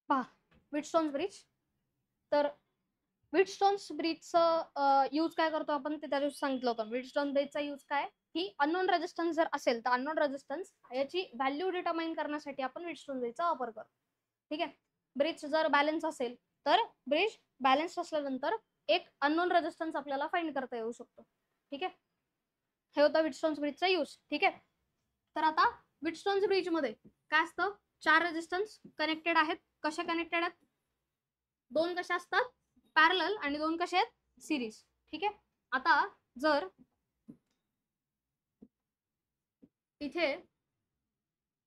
पहा Wheatstone bridge. तर Wheatstone ब्रिजचं use काय करतो आपण ते त्या दिवशी सांगितलं होतं. व्हीटस्टोन ब्रिजचा यूज काय की अननोन रेजिस्टन्स जर असेल तर अननोन रेजिस्टन्स याची व्हॅल्यू डिटरमाइन करण्यासाठी आपण व्हीटस्टोन ब्रिजचा वापर करतो. ठीक आहे. ब्रिज जर बॅलन्स असेल तर ब्रिज बॅलन्स असल्यानंतर एक अननोन रेजिस्टन्स आपल्याला फाइंड करता येऊ शकतो. ठीक आहे. हे होतं व्हीटस्टोन ब्रिजचा यूज. ठीक आहे. तर आता व्हीटस्टोन ब्रिज मध्ये काय असतं, 4 रेजिस्टन्स कनेक्टेड आहेत. कशा कनेक्टेड आहेत? 2 कशा असतात पॅरलल आणि 2 कसे आहेत सिरीज. ठीक आहे. आता जर इथे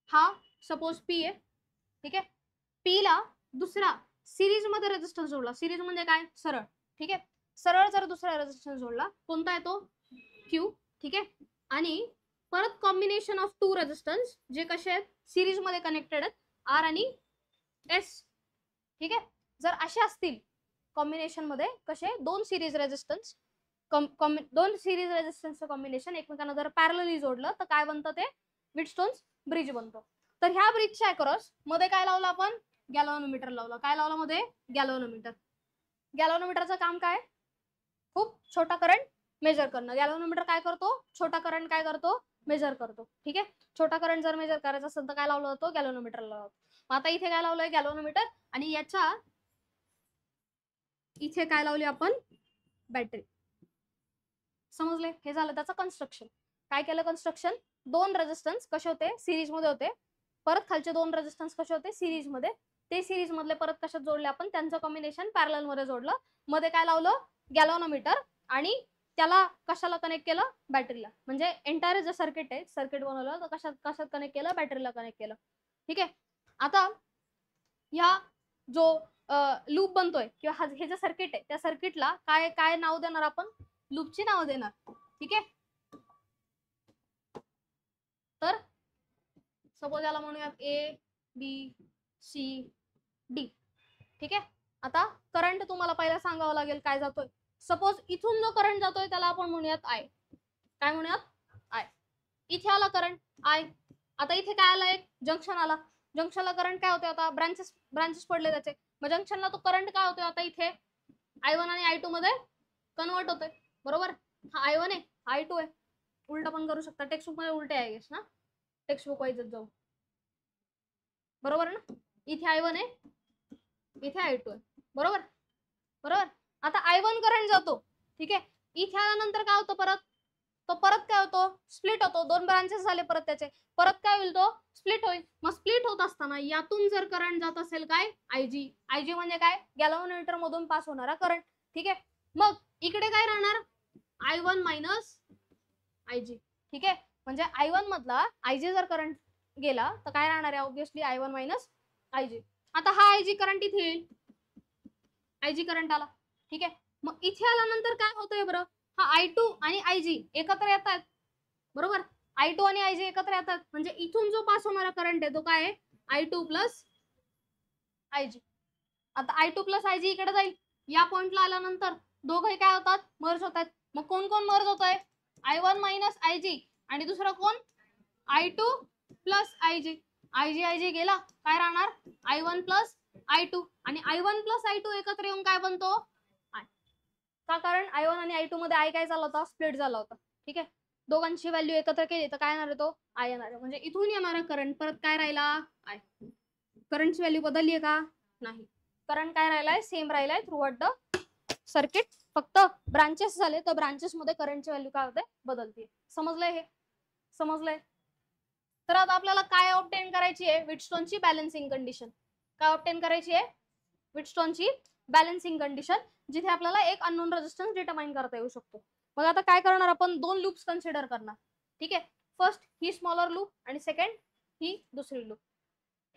हा सपोज पी आहे. ठीक आहे. पी ला दुसरा सिरीज मध्ये रेजिस्टन्स जोडला. सिरीज म्हणजे काय? सरळ. ठीक आहे. सरळ जर दुसरा रेजिस्टन्स जोडला कोणता येतो? क्यू. ठीक आहे. आणि परत कॉम्बिनेशन ऑफ 2 रेजिस्टन्स जे कसे आहेत सिरीज मध्ये कनेक्टेड आहेत, आर आणि एस. ठीक आहे. जर असे असतील कॉम्बिनेशन मध्ये कसे 2 सिरीज रेजिस्टन्स, 2 सिरीज रेजिस्टन्सचं कॉम्बिनेशन एकमेकांना जर पॅरलली जोडलं तर काय बनतं? ते व्हीटस्टोन ब्रिज बनतो. तर ह्या ब्रिजच्या अक्रॉस मध्ये काय लावलं आपण? गॅल्व्हॅनोमीटर लावलं. काय लावलं मध्ये? गॅल्व्हॅनोमीटर. गॅल्व्हॅनोमीटरचं काम काय? खूप छोटा करंट मेजर करणं. गॅल्व्हॅनोमीटर काय करतो? छोटा करंट काय करतो? मेजर करतो. ठीक आहे. छोटा करंट जर मेजर करायचा असेल तर काय लावलं जातो? गॅल्व्हॅनोमीटर लावलं. आता इथे काय लावलंय? गॅल्व्हॅनोमीटर. आणि याच्या इथे काय लावली आपण? बॅटरी. समजले? हे झालं त्याचं कन्स्ट्रक्शन. काय केलं कन्स्ट्रक्शन? 2 रेजिस्टन्स कसे होते? सिरीज मध्ये होते. परत खालचे 2 रेजिस्टन्स कसे होते? सिरीज मध्ये. ते सिरीज मधले परत कशात जोडले आपण? त्यांचं कॉम्बिनेशन पॅरलल मध्ये जोडलं. मध्ये काय लावलं? गॅल्व्हॅनोमीटर. आणि त्याला कशाला कनेक्ट केलं? बॅटरीला. म्हणजे एंटायर जे सर्किट आहे, सर्किट बनवलं तर कशात कनेक्ट केलं? बॅटरीला कनेक्ट केलं. ठीक आहे. आता या जो लूप बनतोय किंवा हे जे सर्किट आहे त्या सर्किटला काय काय नाव देणार आपण? लूपची नाव देणार. ठीक आहे. तर सपोज याला म्हणूयात ए बी सी डी. ठीक आहे. आता करंट तुम्हाला पहिला सांगावं लागेल काय जातोय. सपोज इथून जो करंट जातोय त्याला आपण म्हणूयात आय. काय म्हणूयात? आय. इथे आला करंट आय. आता इथे काय आला? एक जंक्शन आला. जंक्शनला करंट काय होते? आता ब्रांचेस पडले त्याचे. मग जंक्शनला तो करंट काय होतोय? आता इथे I1 आणि I2 मध्ये कन्वर्ट होतोय. बरोबर. हा I1 आहे, I2 आहे. उलट पण करू शकता. टेक्स्टबुक मध्ये उलटे आहे ना. टेक्स्टबुक वाईजच जाऊ. बरोबर ना. इथे I1 आहे, इथे I2 आहे. बरोबर. बरोबर. आता I1 करंट जातो. ठीक आहे. इथे आल्यानंतर काय होतं? परत तो परत काय होतो? स्प्लिट होतो. 2 ब्रांचेस झाले परत त्याचे. परत काय होईल? तो स्प्लिट होईल. मग स्प्लिट होत असताना यातून जर करंट जात असेल काय? आयजी. आयजी म्हणजे काय? गॅल्व्हॅनोमीटर मधून पास होणारा करंट. ठीक आहे. मग इकडे काय राहणार? I1 minus IG. ठीक आहे. म्हणजे I1 मधला आयजी जर करंट गेला तर काय राहणार आहे? Obviously I1 minus IG. आता हा आयजी करंट इथे येईल. आयजी करंट आला. ठीक आहे. मग इथे आल्यानंतर काय होतंय बरं? हा I2 आणि आयजी एकत्र येतात. बरोबर. I2 आणि आयजी एकत्र येतात. म्हणजे इथून जो पास होणारा करंट आहे तो काय आहे? I2 plus IG. आता I2 प्लस आयजी इकडे जाईल. या पॉइंटला आल्यानंतर दोघे काय होतात? मर्ज होतात. मग कोण कोण मर्ज होतोय? I1 मायनस आयजी आणि दुसरा कोण? I2 plus IG. आयजी गेला. काय राहणार? I1 plus I2. आणि I1 प्लस I2 एकत्र येऊन काय बनतो? I. का? कारण I1 आणि I2 मध्ये I काय झाला होता? स्प्लिट झाला होता. ठीक आहे. दोघांची व्हॅल्यू एकत्र केली तर काय येणार आहे? तो I येणार आहे. म्हणजे इथून येणारा करंट परत काय राहिला? I. करंटची व्हॅल्यू बदलली आहे का? नाही. करंट काय राहिलाय? सेम राहिलाय थ्रू आउट द सर्किट. फक्त ब्रांचेस झाले तर ब्रांचेस मध्ये करंटची व्हॅल्यू काय होते? बदलते. समजलंय? हे समजलंय? तर आता आपल्याला काय ऑब्टेन करायची आहे? व्हीटस्टोनची बॅलन्सिंग कंडिशन. काय ऑब्टेन करायची आहे? व्हीटस्टोनची बॅलन्सिंग कंडिशन, जिथे आपल्याला एक अननोन रेजिस्टन्स डिटरमाइन करता येऊ शकतो. मग आता काय करणार आपण? 2 लूप्स कन्सिडर करणार. ठीक आहे. फर्स्ट ही स्मॉलर लूप आणि सेकंड ही दुसरी लूप.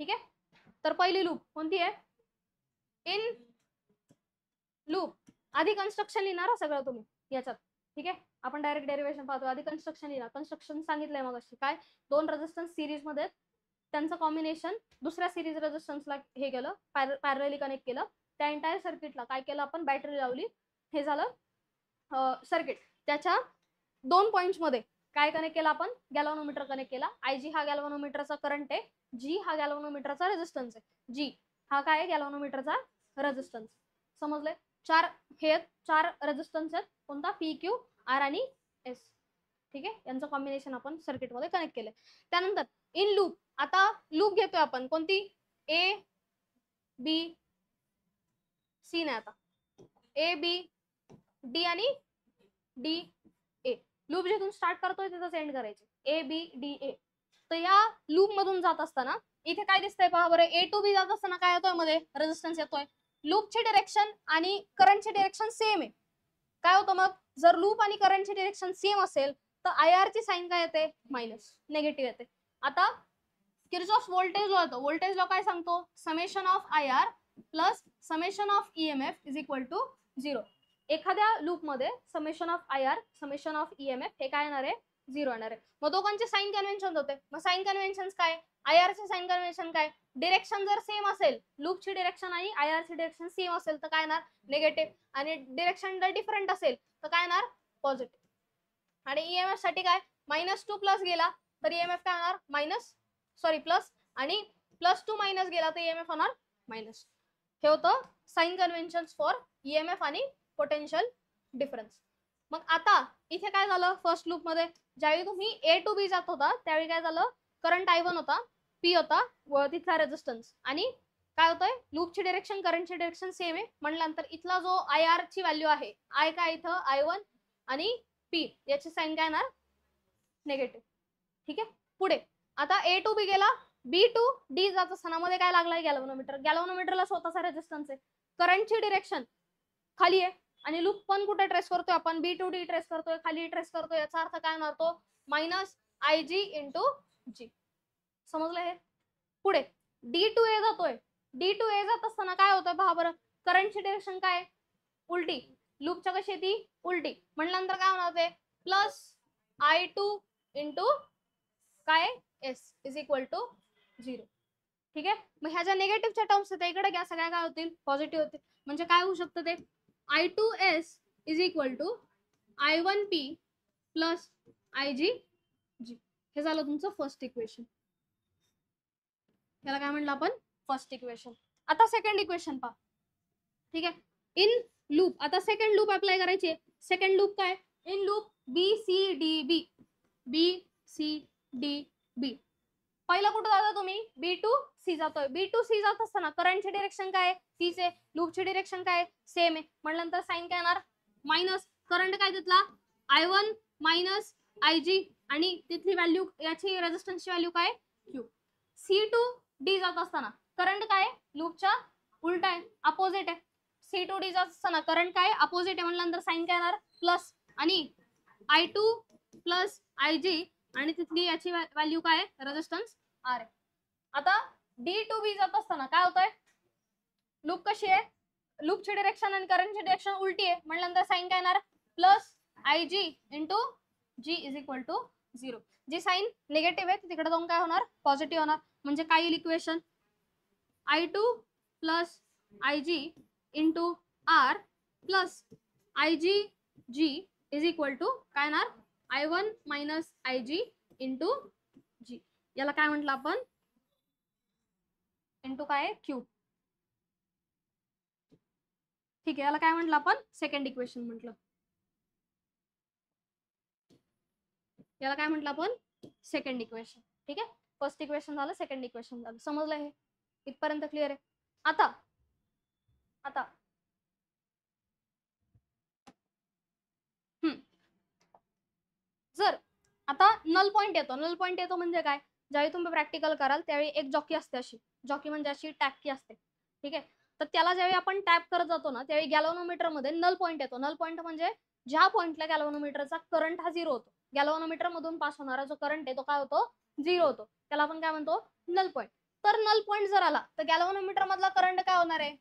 ठीक आहे. तर पहिली लूप कोणती आहे? In loop. आधी कन्स्ट्रक्शन लिहिणार सगळं तुम्ही याच्यात. ठीक आहे. आपण डायरेक्ट डेरिव्हेशन पाहतो. आधी कन्स्ट्रक्शन लिहिणार. कन्स्ट्रक्शन सांगितलंय मग अशी काय? 2 रेजिस्टन्स सिरीज मध्ये त्यांचं कॉम्बिनेशन दुसऱ्या सिरीज रेजिस्टन्सला हे केलं, पॅरलली कनेक्ट केलं. त्या एंटायर सर्किटला काय केलं आपण? बॅटरी लावली. हे झालं सर्किट. त्याच्या 2 पॉइंट्स मध्ये काय कनेक्ट केलं आपण? गॅल्व्हॅनोमीटर कनेक्ट केला. आयजी हा गॅल्व्हॅनोमीटरचा करंट आहे. जी हा गॅल्व्हॅनोमीटरचा रेजिस्टन्स आहे. जी हा काय आहे गॅल्व्हनोमीटरचा रेझिस्टन्स. समजले? चार रेझिस्टन्स आहेत. कोणता? पी क्यू आर आणि एस. ठीक आहे, यांचं कॉम्बिनेशन आपण सर्किट मध्ये कनेक्ट केलंय. त्यानंतर इन लूप, आता लूप घेतोय आपण कोणती? ए बी सी नाही, आता ए बी डी आणि डी ए. लूप जिथून स्टार्ट करतोय तिथं एंड करायचे, ए बी डी ए. तर या लूप मधून जात असताना इथे काय दिसतंय पहा बरं, ए टू बी जात असताना काय येतोय मध्ये? रेझिस्टन्स येतोय. लूपची डिरेक्शन आणि करंटची डिरेक्शन सेम आहे. काय होतं मग? जर लूप आणि करंटची डिरेक्शन सेम असेल तर आय आर ची साईन काय येते? मायनस, निगेटिव्ह येते. आता किर्चॉफ व्होल्टेज लॉ येतो. व्होल्टेज लॉ काय सांगतो? Summation of I R plus summation of EMF is equal to 0. एखाद्या लूप मध्ये summation of I R summation of EMF हे काय येणार आहे? 0 येणार आहे. मग दोघांचे साइन कन्व्हेन्शन होते. मग साइन कन्व्हेन्शन काय? आय आर चे साइन कन्व्हेन्शन काय? डिरेक्शन जर सेम असेल, लूपची डिरेक्शन आणि आय आर ची डिरेक्शन सेम असेल तर काय येणार? निगेटिव्ह. आणि डिरेक्शन जर डिफरंट असेल तर काय येणार? पॉझिटिव्ह. आणि ईएमएफ साठी काय? -2 प्लस गेला तर ईएमएफ काय होणार? प्लस, आणि +2 मायनस गेला तर ईएमएफ होणार मायनस. हे होतं साइन कन्व्हेन्शन फॉर ईएमएफ आणि पोटेन्शियल डिफरन्स. मग आता इथे काय झालं? फर्स्ट लूप मध्ये ज्यावेळी तुम्ही ए टू बी जात होता त्यावेळी काय झालं? करंट I1 होता, पी होता व तिथला रेझिस्टन्स, आणि काय होतंय? लूपची डिरेक्शन करंटची डिरेक्शन सेम आहे म्हटल्यानंतर इथला जो आय आर ची व्हॅल्यू आहे, आय काय इथं I1 आणि पी, याची साइन काय येणार? निगेटिव्ह. ठीक आहे, पुढे आता ए टू बी गेला, बी टू डी जात असताना मध्ये काय लागलाय? गॅल्व्हनोमीटर. गॅल्व्हनोमीटरला स्वतःचा रेझिस्टन्स आहे. करंटची डिरेक्शन खाली आहे आणि लूप पण कुठे ट्रेस करतोय आपण? बी टू डी ट्रेस करतोय, खाली ट्रेस करतोय. याचा अर्थ काय होणार? तो -IG इंटू जी. समजलं हे? पुढे डी टू ए जातोय. डी टू ए जात असताना काय होतंय पहा बरं? करंटची डिरेक्शन काय? उलटी. लूपच्या कशी आहे ती? उलटी. म्हटल्यानंतर काय होणार? ते +I2 इंटू काय? S is equal to 0. ठीक आहे, मग ह्या ज्या निगेटिव्हच्या टर्म्स आहेत इकडे घ्या, सगळ्या काय होतील? पॉझिटिव्ह होतील. म्हणजे काय होऊ शकतं ते? I2S is equal to I1P plus IG G. हे झालं तुमचं फर्स्ट इक्वेशन. याला काय म्हणलं आपण? First equation. आता सेकंड इक्वेशन पहा. ठीक आहे, इन लूप, आता सेकंड लूप अप्लाय करायची आहे. सेकंड लूप काय? In loop BCDB. BCDB. पहिला कुठं जाता तुम्ही? बी टू सी जातोय. बी टू सी जात असताना करंटची डिरेक्शन काय आहे? तीच आहे. लूपची डिरेक्शन काय आहे? सेम आहे. म्हटल्यानंतर साइन काय येणार? मायनस. करंट काय तिथला? I1 मायनस IG, आणि तिथली व्हॅल्यू, याची रेझिस्टन्सची व्हॅल्यू काय? Q. सी टू डी जात असताना करंट काय? लूपच्या उलटा आहे, अपोजिट आहे. सी टू डी जात असताना करंट काय? अपोजिट आहे. म्हटल्यानंतर साइन काय येणार? प्लस, आणि I2 प्लस IG, आणि तिथली याची व्हॅल्यू काय? रेझिस्टन्स R आहे. आता डी टू बी जात असताना काय होतंय? लूप कशी आहे? लूपची डिरेक्शन आणि करंटची डिरेक्शन उलटी आहे. म्हटल्यानंतर साइन काय येणार? +IG into G is equal to 0. G sign negative आहे तिकडे जाऊन काय होणार? पॉझिटिव्ह होणार. म्हणजे काय येईल equation? I2 plus IG into R plus IG is equal to काय येणार? I1 मायनस IG इंटू जी. याला काय म्हटलं आपण? इंटू काय? Q. ठीक आहे, याला काय म्हटलं आपण? सेकंड इक्वेशन म्हटलं. याला काय म्हटलं आपण? Second equation. ठीक आहे, फर्स्ट इक्वेशन झालं, सेकंड इक्वेशन झालं. समजलं हे? इथपर्यंत क्लिअर आहे? आता जर आता नल पॉइंट येतो. नल पॉइंट येतो म्हणजे काय? ज्यावेळी तुम्ही प्रॅक्टिकल कराल त्यावेळी एक जॉकी असते, अशी जॉकी म्हणजे अशी टॅपकी असते. ठीक आहे, तर त्याला ज्यावेळी आपण टॅप करत जातो ना त्यावेळी गॅल्व्हनोमीटर मध्ये नल पॉइंट येतो. नल पॉइंट म्हणजे ज्या पॉइंटला गॅल्व्हनोमीटरचा करंट हा 0 होतो. गॅल्व्हनोमीटर मधून पास होणारा जो करंट आहे तो काय होतो? 0 होतो. त्याला आपण काय म्हणतो? Null point. तर नल पॉइंट जर आला तर गॅल्व्हनोमीटर मधला करंट काय होणार आहे?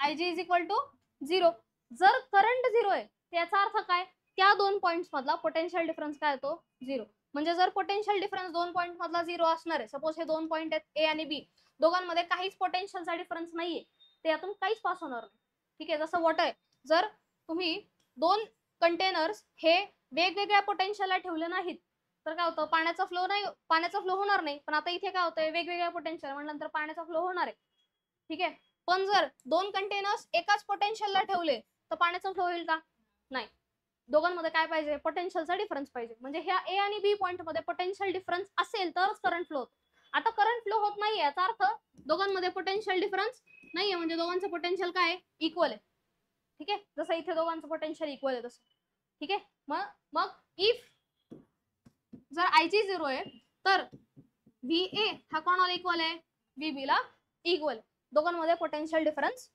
IG is equal to 0. जर करंट 0 आहे त्याचा अर्थ काय? त्या दोन पॉइंट्स मधला पोटेन्शियल डिफरन्स काय होतो? 0. म्हणजे जर पोटेन्शियल डिफरन्स दोन पॉइंट मधला 0 असणार आहे, सपोज हे दोन पॉइंट आहेत ए आणि बी, दोघांमध्ये काहीच पोटेन्शियलचा डिफरन्स नाहीये, ते यातून काहीच पास होणार नाही. ठीक आहे, जसं वॉटर आहे, जर तुम्ही दोन कंटेनर्स हे वेगवेगळ्या पोटेन्शियलला ठेवले नाहीत तर काय होतं? पाण्याचा फ्लो होणार नाही. पण आता इथे काय होतंय? वेगवेगळ्या पोटेन्शियल म्हटल्यानंतर पाण्याचा फ्लो होणार आहे. ठीक आहे. पण जर दोन कंटेनर्स एकाच पोटेन्शियलला ठेवले तर पाण्याचा फ्लो होईल का? नाही. दोघांमध्ये काय पाहिजे? पोटेन्शियलचा डिफरन्स पाहिजे. म्हणजे ह्या ए आणि बी पॉईंट मध्ये पोटेन्शियल डिफरन्स असेल तरच करंट फ्लो होतो. आता करंट फ्लो होत नाहीये याचा अर्थ दोघांमध्ये पोटेन्शियल डिफरन्स नाहीये, म्हणजे दोघांचं पोटेन्शियल काय आहे? इक्वल आहे. ठीक आहे, जसं इथे दोघांचं पोटेन्शियल इक्वल आहे तसं. ठीक आहे. मग इफ जर आयजी 0 आहे तर VA हा कोणाला इक्वल आहे? VB ला इक्वल. दोघांमध्ये पोटेन्शियल डिफरन्स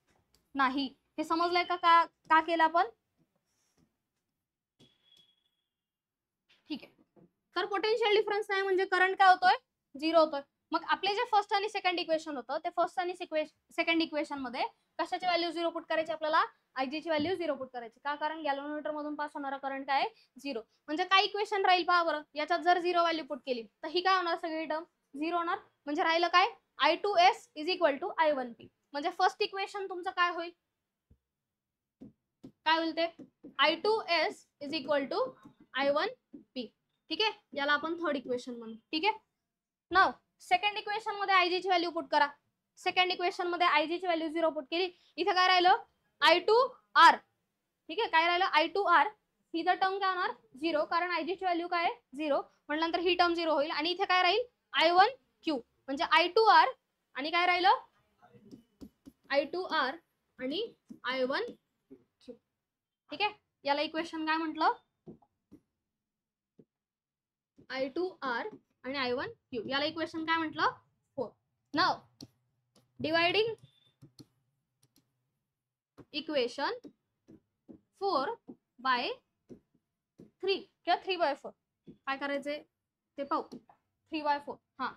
नाही. हे समजलंय का? का केलं आपण? ठीक आहे. तर पोटेन्शियल डिफरन्स नाही म्हणजे करंट काय होतोय? 0 होतोय. मग आपले जे फर्स्ट आणि सेकंड इक्वेशन होतं ते फर्स्ट आणि सेकंड इक्वेशन मध्ये कशाची व्हॅल्यू 0 पुट करायची? आपल्याला आयजी ची व्हॅल्यू 0 पुट करायची. का? कारण गॅल्व्हनोमीटर मधून पास होणारा करंट काय? 0. म्हणजे काय इक्वेशन राहील पहा बरं. याच्यात जर 0 व्हॅल्यू पुट केली तर ही काय होणार? सगळी टर्म 0 होणार. म्हणजे राहिलं काय? I2S is equal to I1P. म्हणजे फर्स्ट इक्वेशन तुमचं काय होईल? काय होईल ते? I2S is equal to I1P. ठीक आहे, याला आपण थर्ड इक्वेशन म्हणू. ठीक आहे. नाव सेकंड इक्वेशन मध्ये आयजी ची व्हॅल्यू पुट करा. सेकंड इक्वेशन मध्ये आयजी ची व्हॅल्यू 0 पुट केली. इथे काय राहिलं? I2R. ठीक आहे, काय राहिलं? I2R. ही जर टर्म काय होणार? 0, कारण आयजी ची व्हॅल्यू काय आहे? 0. म्हटल्यानंतर ही टर्म 0 होईल आणि इथे काय राहील? I1Q. म्हणजे I2R आणि काय राहिलं? I2R आणि I1Q. ठीक आहे, याला इक्वेशन काय म्हटलं? I2R आणि I1Q. याला इक्वेशन काय म्हटलं? 4. नाव डिवाइडिंग इक्वेशन 4/3 किंवा 3/4 काय करायचंय ते पाहू. 3/4. हा,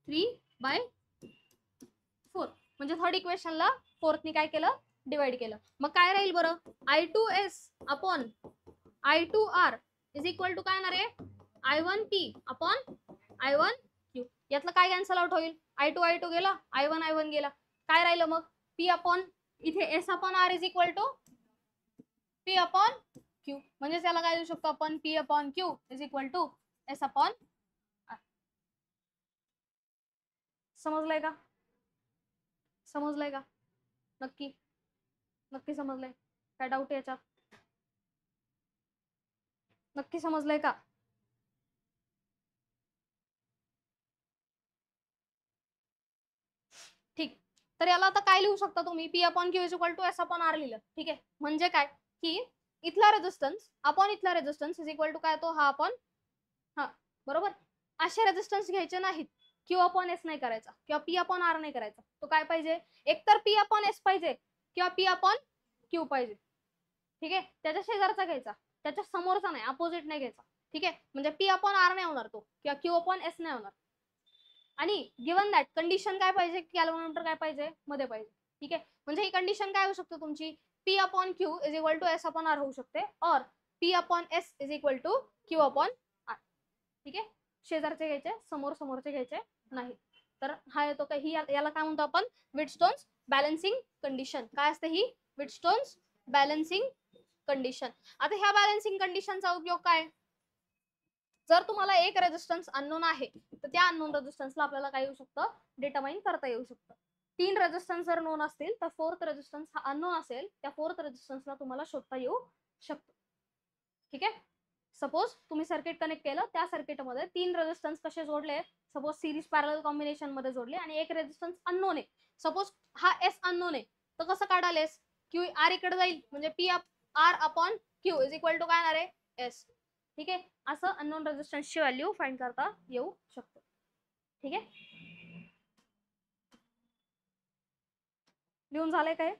3/4 म्हणजे थर्ड इक्वेशनला फोर्थनी काय केलं? डिवाइड केलं. मग काय राहील बरं? I2S upon I2R is equal to काय येणार आहे? I1P upon I1Q. यातलं काय कॅन्सल आउट होईल? I2 गेला, I1 गेला. काय राहिलं मग? P अपॉन इथे S upon R is equal to P upon Q. म्हणजे त्याला काय लिहू शकतो आपण? P upon Q is equal to S upon R. समजलंय का? समजलंय का? नक्की नक्की समजलंय? काय डाऊट याच्यात? नक्की समजलंय का? ठीक. तर याला आता काय लिहू शकता तुम्ही? P upon Q is equal to S upon R लिहिलं. ठीक आहे, म्हणजे काय की इथला रेजिस्टन्स अपॉन इथला रेजिस्टन्स इज इक्वल टू काय? तो हा अपॉन हा. बरोबर. असे रेजिस्टन्स घ्यायचे नाहीत. Q अपॉन S नाही करायचा किंवा P अपॉन R नाही करायचा. तो काय पाहिजे? एकतर P अपॉन S पाहिजे किंवा P अपॉन Q पाहिजे. ठीक आहे, त्याच्या शेजारचा घ्यायचा, त्याच्या समोरचा नाही, अपोजिट नाही घ्यायचा. ठीक आहे, म्हणजे P अपॉन R नाही होणार तो किंवा Q अपॉन S नाही होणार. आणि गिवन दॅट कंडिशन काय पाहिजे? गॅल्व्हनोमीटर काय पाहिजे? मध्ये पाहिजे. ठीक आहे, म्हणजे ही कंडिशन काय होऊ शकते तुमची? P upon Q is equal to S upon R होऊ शकते, और P upon S is equal to Q upon R. ठीक आहे, शेजारचे घ्यायचे, समोरचे घ्यायचे नाही. तर हा येतो काय? ही याला काय म्हणतो आपण? व्हिटस्टोन्स बॅलन्सिंग कंडिशन. काय असते ही? व्हिटस्टोन्स बॅलन्सिंग कंडिशन. आता ह्या बॅलन्सिंग कंडिशनचा उपयोग काय? जर तुम्हाला एक रेजिस्टन्स अननोन आहे तर त्या अननोन रेजिस्टन्सला आपल्याला काय येऊ शकतं? डिटरमाइन करता येऊ शकतं. 3 रेजिस्टन्स जर नोन असतील तर फोर्थ रेजिस्टन्स हा अननोन असेल, त्या फोर्थ रेजिस्टन्सला तुम्हाला शोधता येऊ शकतं. ठीक आहे, सपोज तुम्ही सर्किट कनेक्ट केलं, त्या सर्किटमध्ये 3 रेजिस्टन्स कसे जोडले? सपोज सिरीज पॅरलल कॉम्बिनेशन मध्ये जोडले आणि एक रेजिस्टन्स अननोन आहे. सपोज हा S अननोन आहे, तर कसं काढाल S? Q R इकडे जाईल, म्हणजे P R upon Q is equal to काय येणार आहे? S. ठीक आहे, असं अननोन रेजिस्टन्सची व्हॅल्यू फाइंड करता येऊ शकते. ठीक आहे, लिहून झालंय काय?